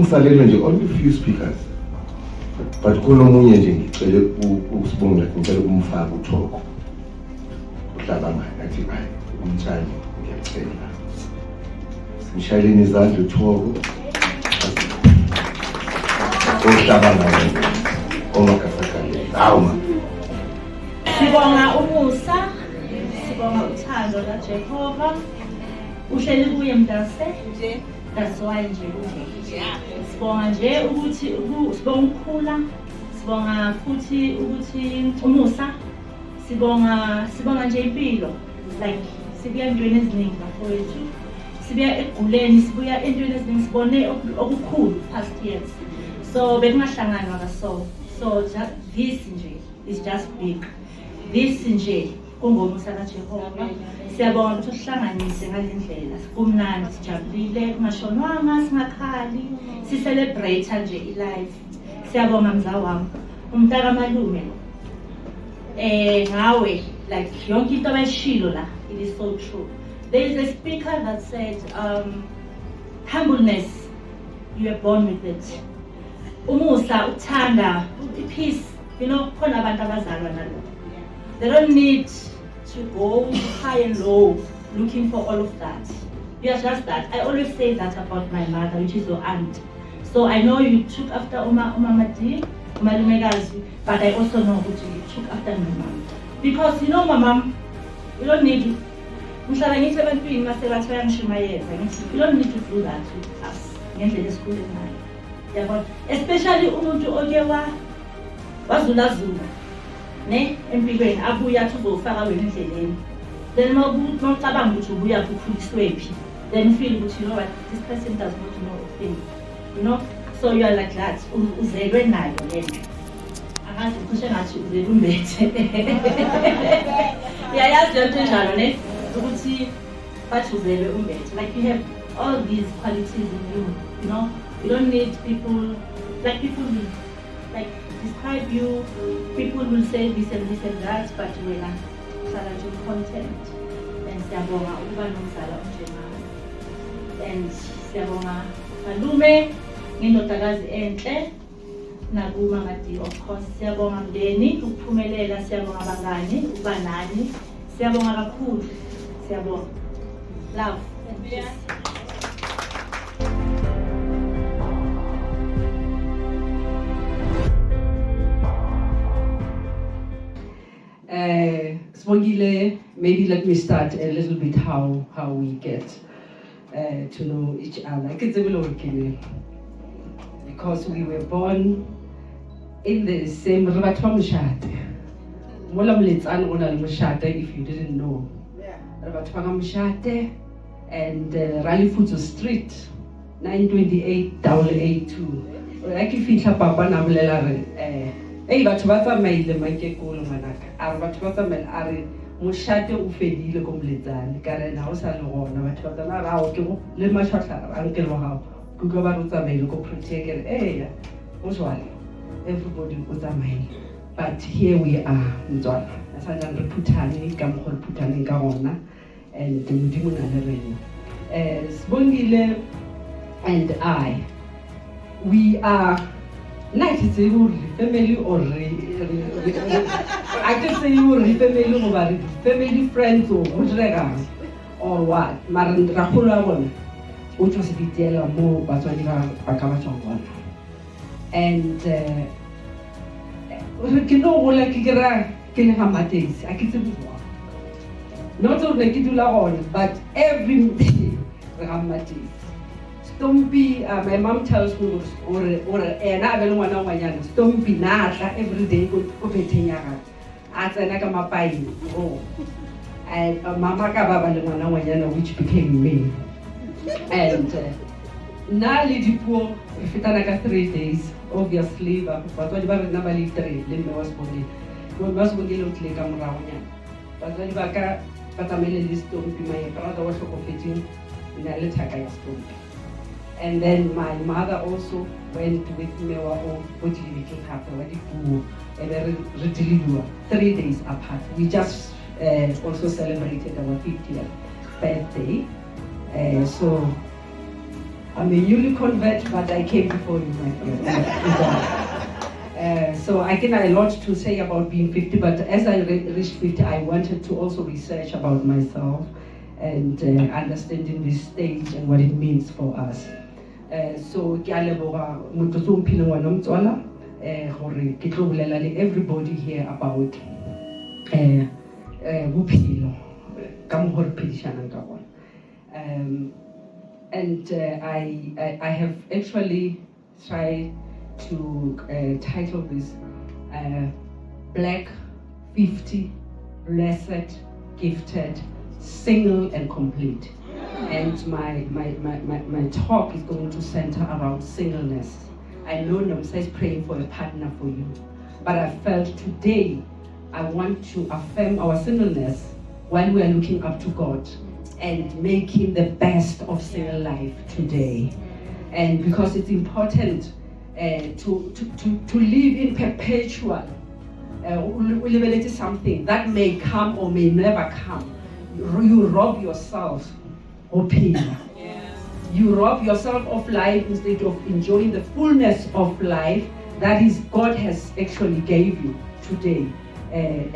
kusalelwe nje only few speakers, but kunomunye nje ngicela uSbongile ngicela ukumfaka uThoko uhlabanga ngathi hayi umtshali ngiyacela simshayeleni izandla uThoko uhlabanga omakasakale awuma. Sibonga umusa, sibonga uthando kaJehova. Uhleli kuye mntase nje, that's why nje kuhle. Sibonga nje ukuthi sibonga ukukhula, sibonga futhi ukuthi umusa, sibonga nje impilo, like sibuya entweni eziningi bafowethu, sibuya eguleni, sibuya entweni eziningi, sibone okukhulu past years. So bekungahlangana kaso, so this nje is just big. This nje kungomusa kaJehova. Siyabonga ukuthi usihlanganise ngalendlela. Kumnandi sijabulile, kungashonwanga, singakhali, celebrate nje ilife. Siyabonga mzazi wami, umntaka malume. Ngawe like yonke into abayishilo la, it is so true. There is a speaker that said humbleness, you are born with it. Umusa, uthanda, peace, you know, khona abantu abazalwa nalo. They don't need to go high and low looking for all of that. You are just that. I always say that about my mother, which is your aunt. So I know you took after Umamadi, Umalumekazi, but I also know that you took after my mom. Because you know, my mom, you don't need to. You don't need to do that with us. Yeah, but especially umuntu okewa wazula ne empilweni abuya uzofaka wena endleleni, then mawucabanga ukuthi ubuya ukukhuliswephi, then feel ukuthi you know what, this person does not know a thing, you know, so you are like that, uzelwe nayo lento angazi kusho ngathi uzelwe umbethe. Yayazi lento njalo ne ukuthi bathi uzelwe umbethe, like you have all these qualities in you, you know. You don't need people, like people will like describe you, people will say this and this and that, but when I'm content, and siyabonga ukuba nomzala onjengami, and siyabonga malume ngendodakazi enhle nakuma ngadi, of course siyabonga mndeni ukuphumelela, siyabonga abangani ukuba nani, siyabonga kakhulu, siyabonga love and peace. Sbongile, maybe let me start a little bit how we get to know each other. Because we were born in the same if you didn't know. And Rally Futo Street, 928 A2. Like if you have Papa Nabulela. Hey, batho ba tsamaile makekolo manaka. A re batho ba tsamaile a re moshate o fedile ko Mletsane ka re na o sa le gona batho ba tsamaile ra o ke go le mashwatla a nke lo hao go go ba re tsamaile ko protect eh o swale everybody o tsamaile, but here we are mtswana sa nna re phuthane ka mo go phuthane ka gona and modimo na le rena. Sbongile and I, we are not family or I can say you family over family friends or what. Maran Rahula one, which was the detail of more but when you are and you know like can have my days. I can say not only Kidula on, but every day Ramati. Don't be, my mom tells me, or another one of my young, don't be nata every day go petting at an pai. Oh, and Mama Kababa, which became me. And now, Lady Poor, if it had 3 days, obviously, but what about number 3, then was body. When was body looked like I'm around. But when Baka, but I'm a list to be my brother was competing in a little stone. And then my mother also went with me what became happy. 3 days apart. We just also celebrated our 50th birthday. So I'm a newly convert, but I came before you, my friend. So I can a lot to say about being 50, but as I reached 50, I wanted to also research about myself and understanding this stage and what it means for us. So ke a leboga motho o mphileng wa nomtswala gore ke tlo bolela le everybody here about bophelo ka mo re phedišanang ka bona. And I have actually tried to title this Black 50, Blessed, Gifted, Single and Complete. And my talk is going to center around singleness. I know Nomsa is praying for a partner for you, but I felt today I want to affirm our singleness while we are looking up to God and making the best of single life today. And because it's important to live in perpetual, something that may come or may never come. You rob yourself of pain. You rob yourself of life instead of enjoying the fullness of life that is God has actually gave you today. And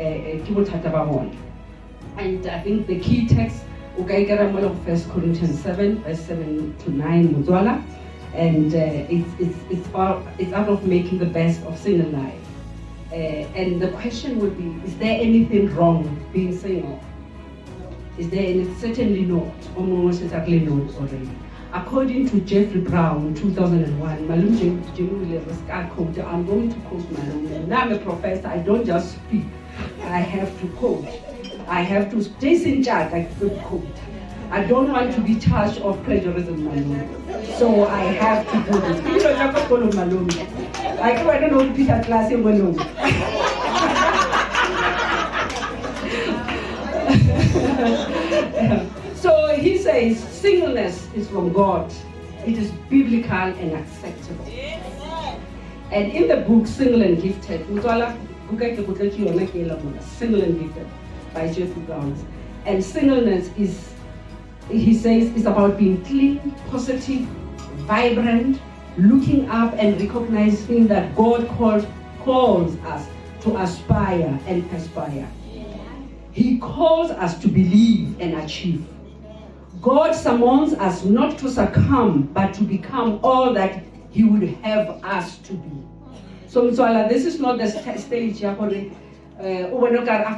I think the key text, okay, 1 Corinthians 7, verse 7 to 9, Muzwala, and it's out of making the best of single life. And the question would be, is there anything wrong with being single? Is there any? Certainly not. Almost exactly not already. According to Jeffrey Brown, 2001, I'm going to quote Malum. Now I'm a professor, I don't just speak. I have to quote. I have to stay in charge, I could quote. I don't want to be charged of plagiarism, Malum. So I have to do this. I don't know to teach class in Malum. So he says singleness is from God. It is biblical and acceptable. And in the book Single and Gifted, Single and Gifted by Jeffrey Brown. And singleness is, he says, is about being clean, positive, vibrant, looking up and recognizing that God calls us to aspire and perspire. He calls us to believe and achieve. God summons us not to succumb, but to become all that He would have us to be. So, this is not the stage after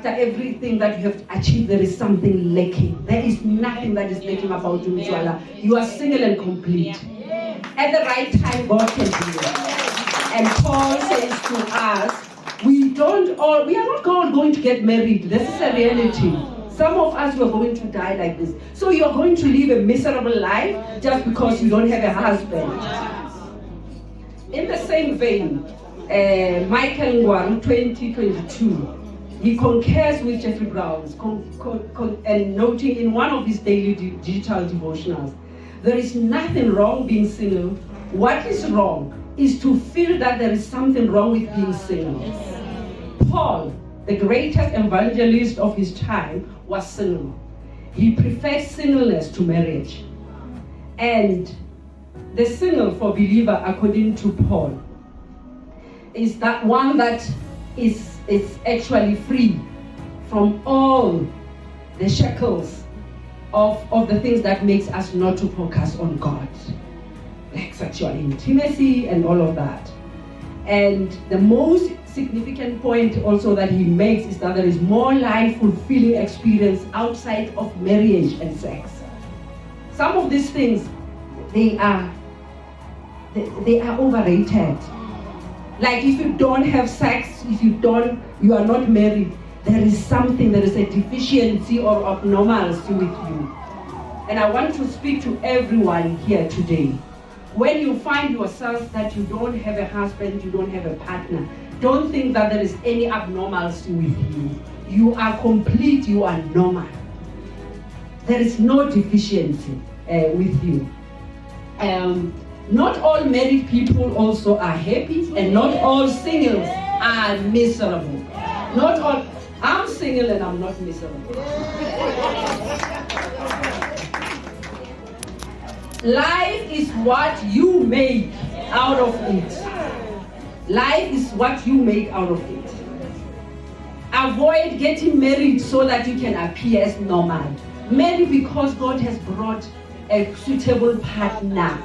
everything that you have achieved, there is something lacking. There is nothing that is lacking about you, You are single and complete. At the right time, God can do it. And Paul says to us, we are not all going to get married. This is a reality. Some of us were going to die like this. So you're going to live a miserable life just because you don't have a husband. In the same vein, Michael Ngwaru, 2022, he concurs with Jeffrey Brown and noting in one of his daily digital devotionals, there is nothing wrong being single. What is wrong is to feel that there is something wrong with being single. Paul, the greatest evangelist of his time, was single. He preferred singleness to marriage. And the single for believer, according to Paul, is that one that is actually free from all the shackles of the things that makes us not to focus on God, like sexual intimacy and all of that. And the most significant point also that he makes is that there is more life fulfilling experience outside of marriage and sex. Some of these things, they are overrated. Like if you don't have sex, you are not married, there is a deficiency or abnormality with you. And I want to speak to everyone here today. When you find yourself that you don't have a husband, you don't have a partner, don't think that there is any abnormality with you. You are complete, you are normal. There is no deficiency with you. Not all married people also are happy, and not all singles are miserable. Not all. I'm single and I'm not miserable. Life is what you make out of it. Life is what you make out of it. Avoid getting married so that you can appear as normal. Marry because God has brought a suitable partner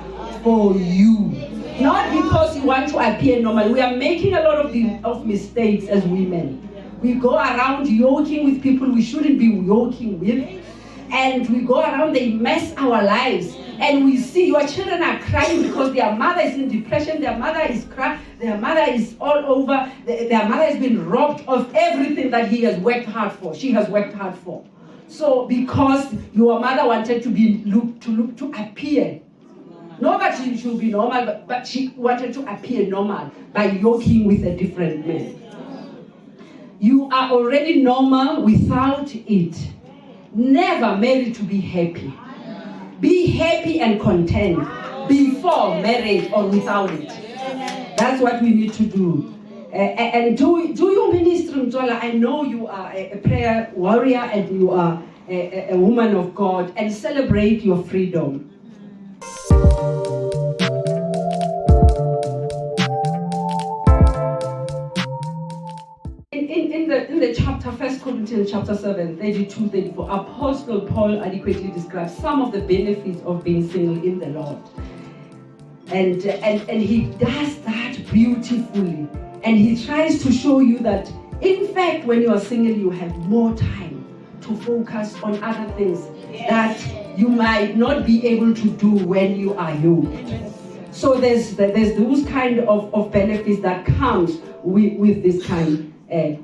for you. Not because you want to appear normal. We are making a lot of mistakes as women. We go around yoking with people we shouldn't be yoking with. And we go around, they mess our lives. And we see your children are crying because their mother is in depression, their mother is crying, their mother is all over, their mother has been robbed of everything that he has worked hard for, she has worked hard for. So because your mother wanted to appear, not that she should be normal, but she wanted to appear normal by yoking with a different man. You are already normal without it. Never marry to be happy. Be happy and content before marriage or without it. That's what we need to do. And do your ministry, Mzola. I know you are a prayer warrior and you are a woman of God, and celebrate your freedom. In the chapter, 1 Corinthians chapter 7, 32, 34, Apostle Paul adequately describes some of the benefits of being single in the Lord. And he does that beautifully. And he tries to show you that, in fact, when you are single, you have more time to focus on other things that you might not be able to do when you are young. So there's those kind of benefits that comes with this kind.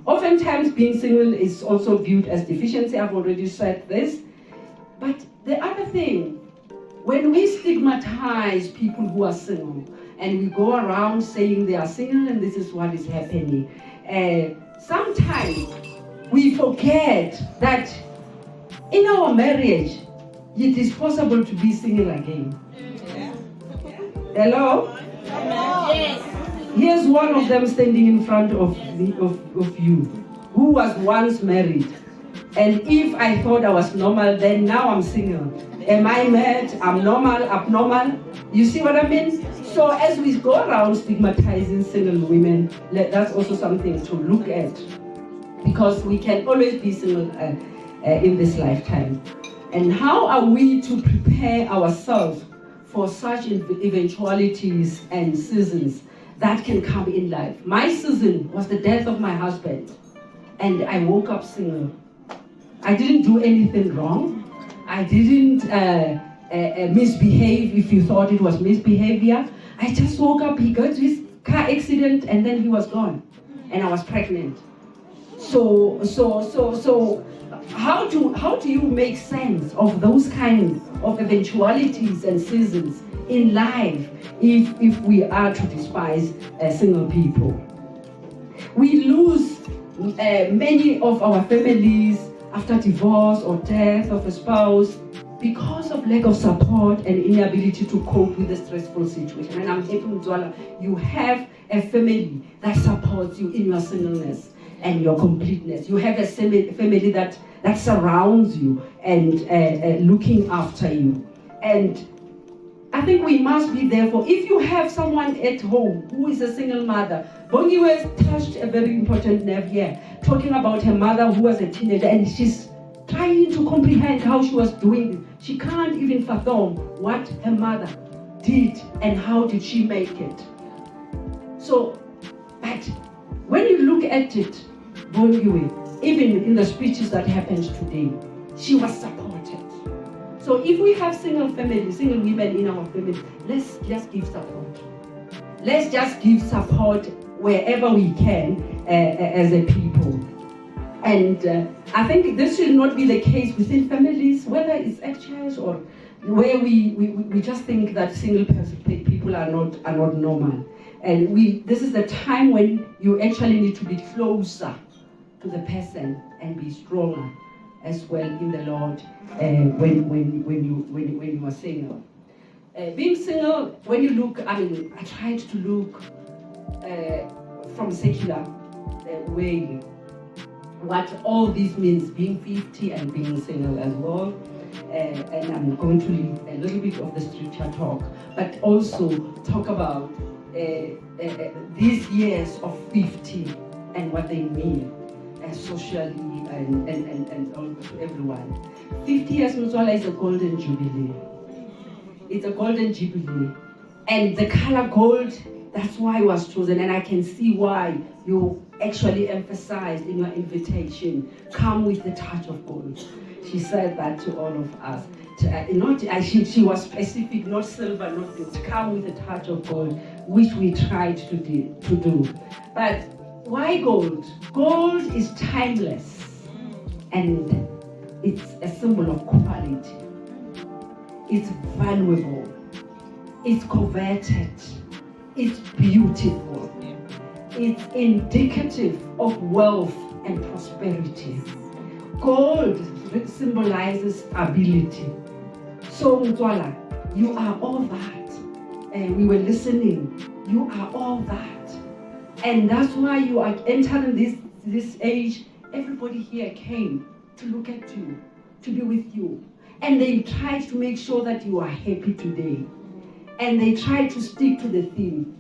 Oftentimes being single is also viewed as deficiency. I've already said this. But the other thing, when we stigmatize people who are single and we go around saying they are single and this is what is happening, sometimes we forget that in our marriage it is possible to be single again. Hello? Yes. Here's one of them standing in front of you, who was once married. And if I thought I was normal, then now I'm single. Am I mad? I'm normal, abnormal? You see what I mean? So as we go around stigmatizing single women, that's also something to look at. Because we can always be single in this lifetime. And how are we to prepare ourselves for such eventualities and seasons that can come in life? My season was the death of my husband, and I woke up single. I didn't do anything wrong. I didn't misbehave if you thought it was misbehavior. I just woke up, he got his car accident, and then he was gone, and I was pregnant. So how do you make sense of those kind of eventualities and seasons in life if we are to despise single people? We lose many of our families after divorce or death of a spouse because of lack of support and inability to cope with the stressful situation. And I'm happy, Mzwala, you have a family that supports you in your singleness and your completeness. You have a family that surrounds you and looking after you. And I think we must be there for, if you have someone at home who is a single mother. Sbongiles touched a very important nerve here, talking about her mother who was a teenager, and she's trying to comprehend how she was doing it. She can't even fathom what her mother did and how did she make it. So, but when you look at it, Sbongiles, even in the speeches that happened today, she was supported. So if we have single families, single women in our family, let's just give support. Let's just give support wherever we can as a people. And I think this should not be the case within families, whether it's at church or where we just think that single people are not normal. And this is the time when you actually need to be closer to the person and be stronger as well in the Lord when you are single. Being single, when you look, I tried to look from secular way what all this means, being 50 and being single as well. and I'm going to leave a little bit of the scripture talk, but also talk about these years of 50 and what they mean socially and to everyone. 50 years Motswala is a golden jubilee. It's a golden jubilee. And the color gold, that's why it was chosen. And I can see why you actually emphasized in your invitation, come with the touch of gold. She said that to all of us. She was specific, not silver, not gold. Come with the touch of gold, which we tried to do. But why gold? Gold is timeless, and it's a symbol of quality. It's valuable. It's coveted. It's beautiful. It's indicative of wealth and prosperity. Gold symbolizes stability. So Motswala, you are all that. And we were listening. You are all that. And that's why you are entering this age. Everybody here came to look at you, to be with you. And they tried to make sure that you are happy today. And they tried to stick to the theme.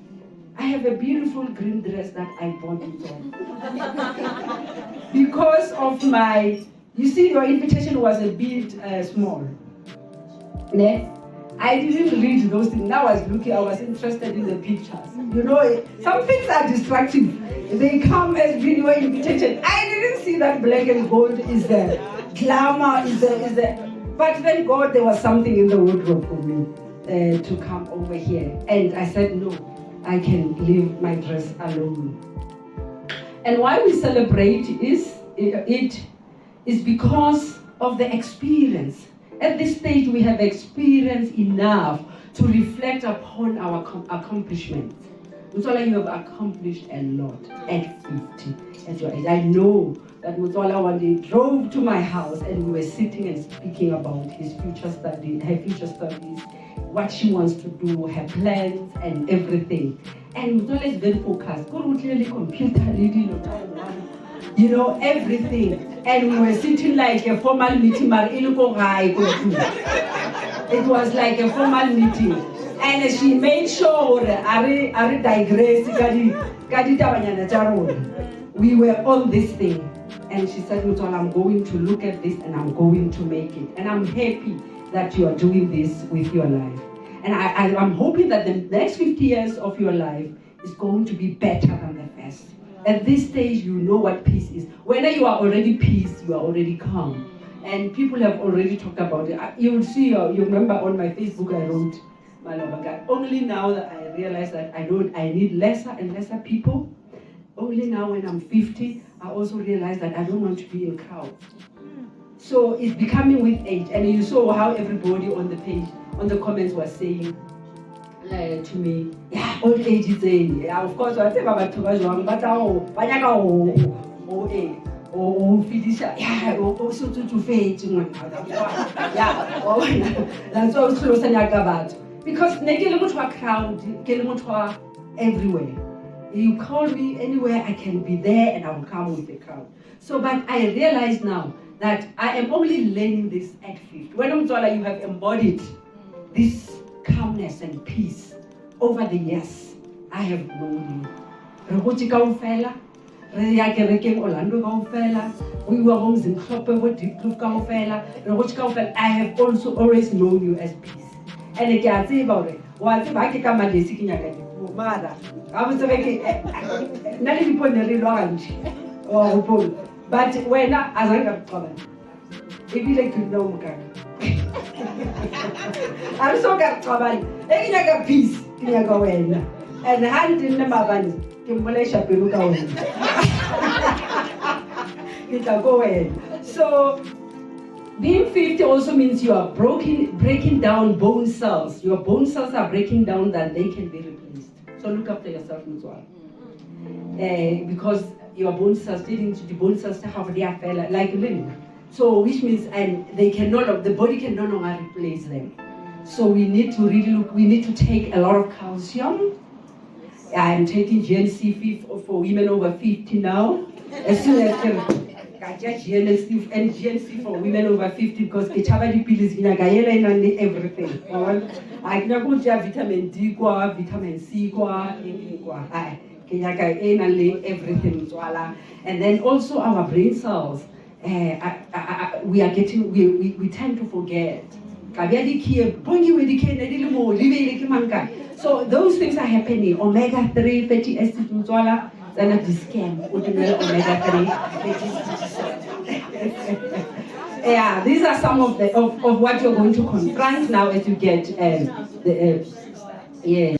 I have a beautiful green dress that I bought it on. Because of you see, your invitation was a bit small. Yeah? I didn't read those things. Now I was interested in the pictures. You know, some things are distractive. They come as video invitation. I didn't see that black and gold is the glamour, is the. But thank God there was something in the wardrobe for me to come over here. And I said, no, I can leave my dress alone. And why we celebrate it is because of the experience. At this stage, we have experienced enough to reflect upon our accomplishments. Motswala, you have accomplished a lot at 50 at your age. I know that Motswala one day drove to my house and we were sitting and speaking about her future studies, what she wants to do, her plans and everything. And Motswala is very focused. You know, everything. And we were sitting like a formal meeting. It was like a formal meeting. And she made sure I digress. We were on this thing. And she said, Motswala, I'm going to look at this and I'm going to make it. And I'm happy that you are doing this with your life. And I'm hoping that the next 50 years of your life is going to be better than the first. At this stage, you know what peace is. Whether you are already peace, you are already calm. And people have already talked about it. You will see, you remember on my Facebook, I wrote, my Lord God, only now that I realize that I need lesser and lesser people. Only now when I'm 50, I also realize that I don't want to be in crowds. So it's becoming with age. And you saw how everybody on the page, on the comments was saying, to me, yeah, old age is in. Yeah, of course, I say about to but that's all close and because crowd, everywhere. You call me anywhere, I can be there and I will come with the crowd. So, but I realize now that I am only learning this at 50. When Motswala, you have embodied this calmness and peace over the years. I have known you. We were homes in I have also always known you as peace. And I can say about it. But when I if you like to know, I'm so got peace. And hand in the Mabani, Malaysia, so being 50 also means you are breaking down bone cells. Your bone cells are breaking down that they can be replaced. So look after yourself as well. Because your bone cells, leading to the bone cells to have their fella like limb. So which means the body can no longer replace them. So we need to really look, we need to take a lot of calcium. I'm taking GNC for women over 50 now. As soon as GNC and GNC for women over 50 because Kechavadi pill is in everything. I can go to vitamin D, vitamin C, everything. And then also our brain cells. We are getting, we tend to forget. So those things are happening. Omega-3 fatty acids, and a scam. Omega-3 yeah, these are some of the of what you're going to confront now as you get the yeah.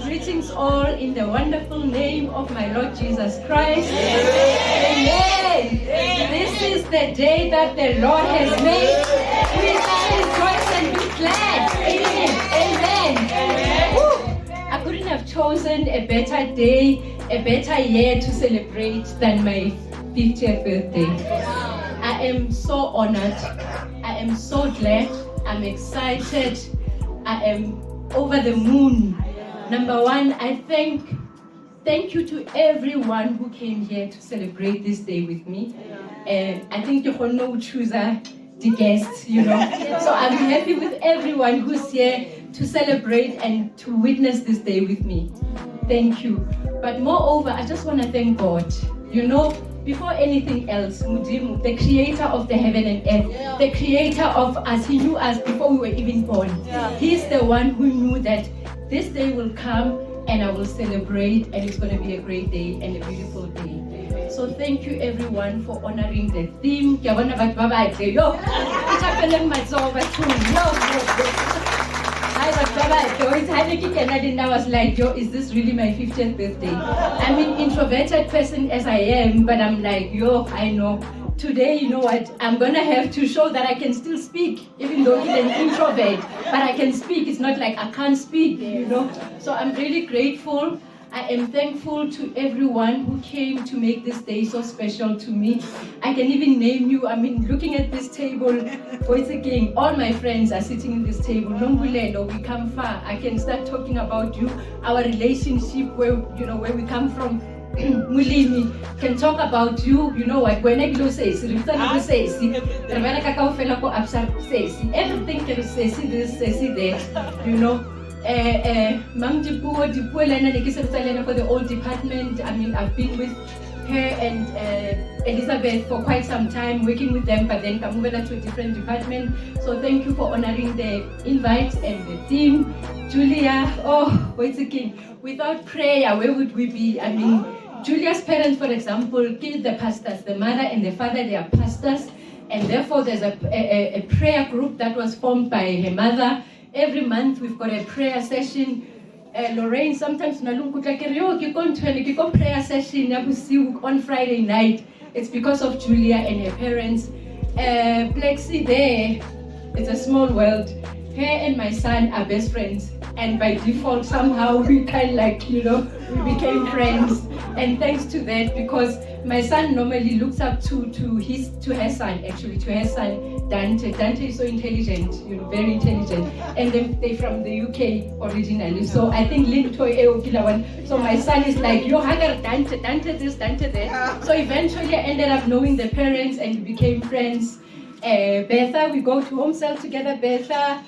Greetings all in the wonderful name of my Lord Jesus Christ. Amen. This is the day that the Lord has made. We shall rejoice and be glad. Amen. Woo. I couldn't have chosen a better day, a better year to celebrate than my 50th birthday. I am so honored. I am so glad. I'm excited. I am over the moon. Number one, I thank you to everyone who came here to celebrate this day with me. I think you all know choose the guests, you know. So I'm happy with everyone who's here to celebrate and to witness this day with me. Thank you. But moreover, I just want to thank God. You know, before anything else, Mudimu, the creator of the heaven and earth, the creator of us, he knew us before we were even born. He's the one who knew that this day will come and I will celebrate and it's going to be a great day and a beautiful day. So thank you everyone for honoring the theme. I was like, yo, is this really my 50th birthday? I'm an introverted person as I am, but I'm like, yo, I know. Today, you know what, I'm gonna have to show that I can still speak, even though I'm an introvert, but I can speak. It's not like I can't speak, you know. So I'm really grateful. I am thankful to everyone who came to make this day so special to me. I can even name you. I mean, looking at this table, voice again, all my friends are sitting in this table. Nongulelo, we come far. I can start talking about you, our relationship, where we come from. Mulimi can talk about you, you know what, when I go say, everything can say, this, that, you know. For the old department, I mean, I've been with her and Elizabeth for quite some time, working with them, but then come over to a different department. So thank you for honoring the invite and the theme. Julia, oh, wait a second. Without prayer, where would we be? I mean, Julia's parents, for example, the pastors, the mother and the father, they are pastors, and therefore there's a prayer group that was formed by her mother. Every month we've got a prayer session. Lorraine, sometimes prayer session on Friday night. It's because of Julia and her parents. Plexi there, it's a small world. Her and my son are best friends. and by default somehow we kind of like, you know, we became friends. And thanks to that, because my son normally looks up to her son Dante. Dante is so intelligent, you know, very intelligent, and they're from the UK originally. So I think so my son is like, yo, Hagar, Dante this, Dante that. So eventually I ended up knowing the parents and we became friends. Betha, we go to home cell together. Betha,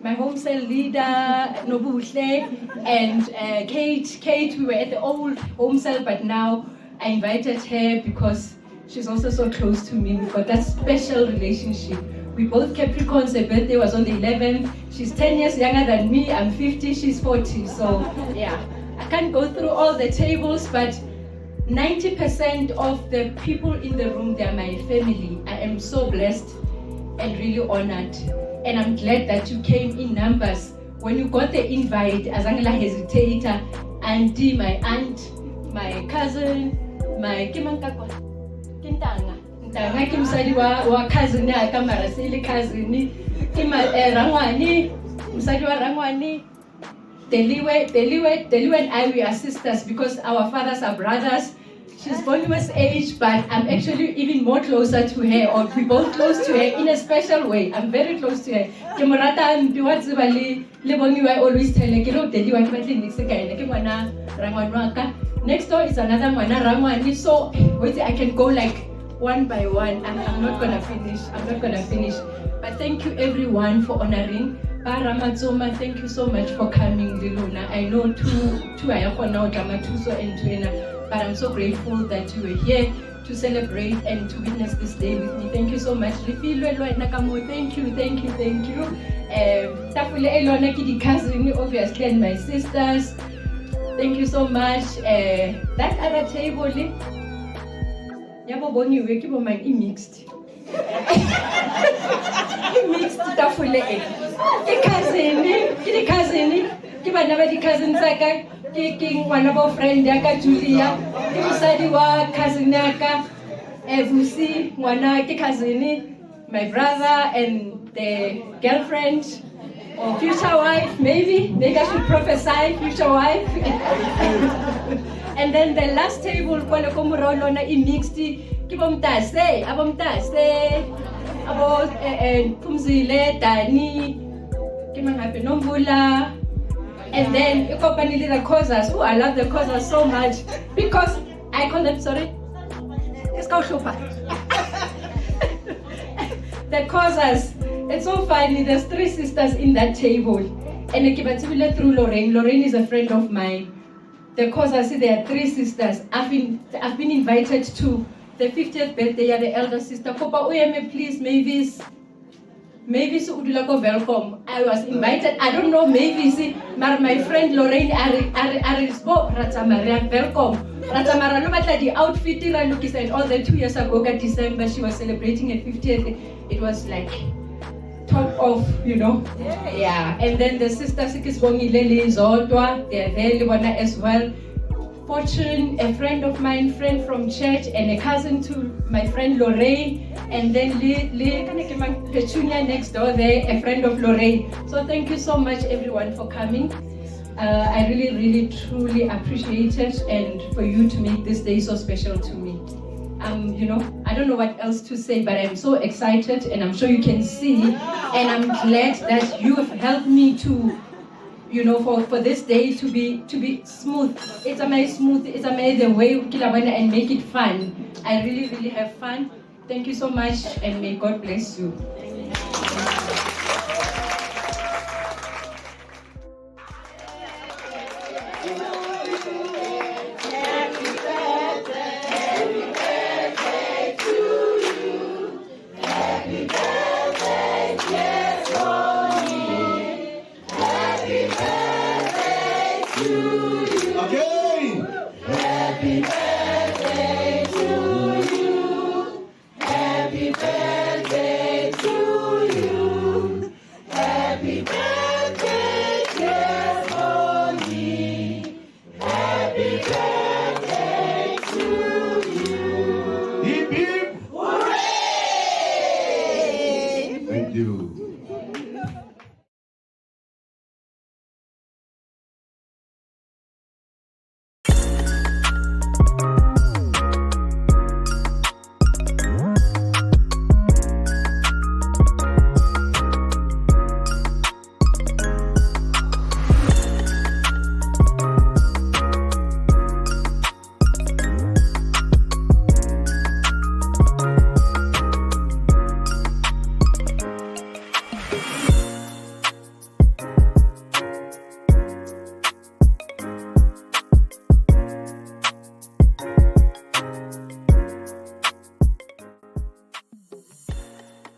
my home cell leader, Nobuhle, and Kate, we were at the old home cell, but now I invited her because she's also so close to me. We've got that special relationship. We both Capricorns, her birthday was on the 11th. She's 10 years younger than me, I'm 50, she's 40. So yeah, I can't go through all the tables, but 90% of the people in the room, they're my family. I am so blessed and really honored. And I'm glad that you came in numbers. When you got the invite, Azangela hesitator, auntie, my aunt, my cousin, my Kimankakwa, Kintanga, Ntanga Kimsadi wa cousin, Kamara Sili cousin, Rangwani, Msadi wa Rangwani, Deliwe and I, we are sisters because our fathers are brothers. She's Sbongiles age, but I'm actually even more closer to her, or we both close to her in a special way. I'm very close to her. Kemorata mbiwatsibali lebongiwa always tell her kelo deliwa kibatli nixekaine ke mwana rangwanwaka. Next door is another mwana rangwani. So wait, I can go like one by one. I'm not gonna finish. But thank you everyone for honoring. Ramatsoma, thank you so much for coming, Liluna. I know two ayakona drama two so entwena. But I'm so grateful that you were here to celebrate and to witness this day with me. Thank you so much. Thank you. Tafule Elona Kidi cousin, obviously, and my sisters. Thank you so much. That other table, Yabo Boni Wekibo man mixed. Mixed Tafule. Kidi cousin, Kiba never the cousin Saka. King one of our friend Yaka Julia, Musadi wa cousin Yaka, Busi, Wanaki cousin, my brother and the girlfriend or future wife, maybe I should prophesy future wife. And then the last table, Kwale Komurolona in mixed, Kibomtase, about Pumzile, Dani, Kimanhape Nombula. And then you company the causes. Oh, I love the causes so much because I call them It's called Shopa. The causes. It's so funny. There's 3 sisters in that table, and I keep it through Lorraine. Lorraine is a friend of mine. The causes. There are 3 sisters. I've been invited to the 50th birthday of the elder sister. Kopa Uyeme, please, maybe so Udulako welcome. I was invited. I don't know, maybe my friend Lorraine Arisbo Ratamaria welcome. Ratamara look at the outfit and all the 2 years ago, December, she was celebrating her 50th. It was like top of, you know. Yeah. And then the sister Sbongile Zodwa, they're there, Liwana as well. Fortune, a friend of mine, friend from church, and a cousin to my friend Lorraine, and then Petunia next door there, a friend of Lorraine. So thank you so much everyone for coming. I really, truly appreciate it, and for you to make this day so special to me. You know, I don't know what else to say, but I'm so excited, and I'm sure you can see, and I'm glad that you have helped me to, you know, for this day to be smooth. It's amazing the way we Kilabana and make it fun. I really have fun. Thank you so much, and may God bless you. Thank you.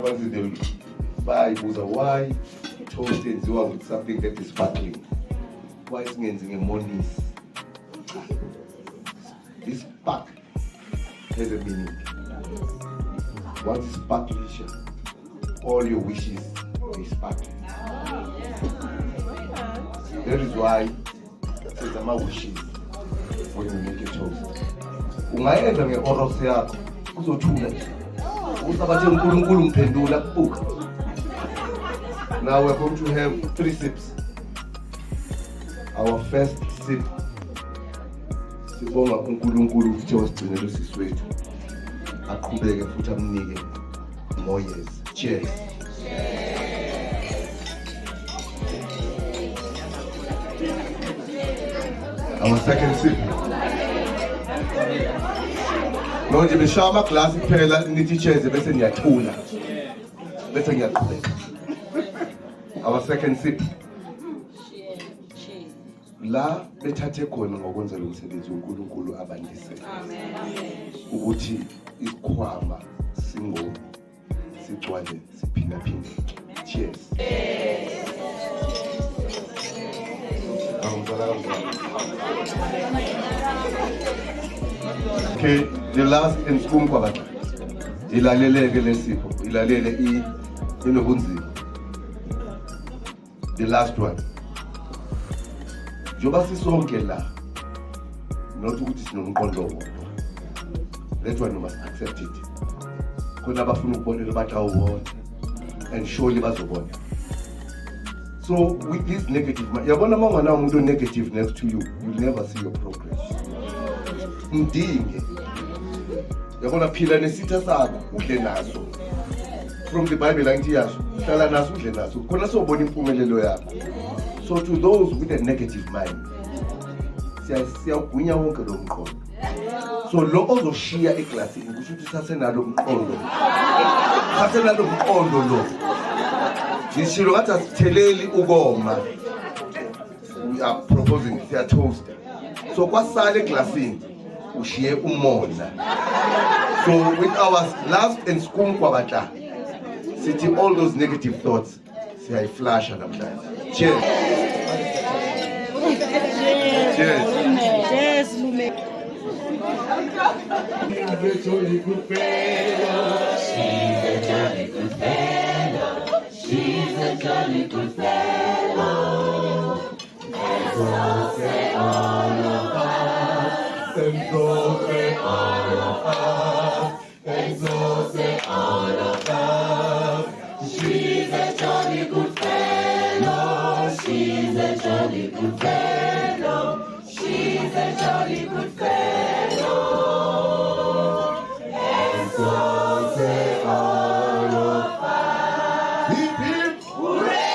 Once they buy why toast enziwa with something that is sparkling. Why singenzi ngemonis? This spark has a meaning. Once it's sparklish, all your wishes will sparkle. That is why it's my wishes when you make a toast. Ungayenza nge-oros yakho uzothula nje. Usabathi uNkulunkulu mphendula kubuka. Now we're going to have 3 sips. Our first sip. Sibonga uNkulunkulu futhi osigcinela usisi wethu. Aqhubeke futhi amnike more years. Cheers. Our second sip. Manje beshaya amaglasi kuphela nithi cheers bese niyathula. Bese ngiyaqhubeka. Our second sip. La bethathe khona ngokwenzela umsebenzi uNkulunkulu abandise. Amen. Ukuthi isikhwama singo sigcwale siphindaphinde. Cheers. Okay, the last and spoon kwabata. Ilaleleke lesipho, ilalele inobunzima. The last one. Njoba sisonke la. Not ukuthi sinomqondo wodwa. That one you must accept it. Khona abafuna ukubonela bathi awubona and surely bazobona. So with this negative, yabona mangana umuntu negative next to you, you'll never see your progress. Mdinge. Yabona phila nesitha sakho udle naso. From the Bible angithi yasho, hlala naso udle naso. Khona sobona impumelelo yakho. So to those with a negative mind, siyagwinya wonke lo mqondo. So lo ozoshiya eglasini kusho ukuthi sasenalo umqondo. Sasenalo umqondo lo. Sishilo ngathi asitheleli ukoma. We are proposing siya toast. So kwasala eglasini ushiye umona. So with our last and skum kwabata, sithi all those negative thoughts siyayiflasha namhlanje. Cheers. Cheers. Cheers, Lume. She's a jolly good fellow. She's a jolly good fellow. She's a jolly good fellow. And so say all of us. And so say all of us. And so say all of us. She's a jolly good fellow. She's a jolly good fellow. She's a jolly good fellow. And so say all of us. Hip hip. Hooray!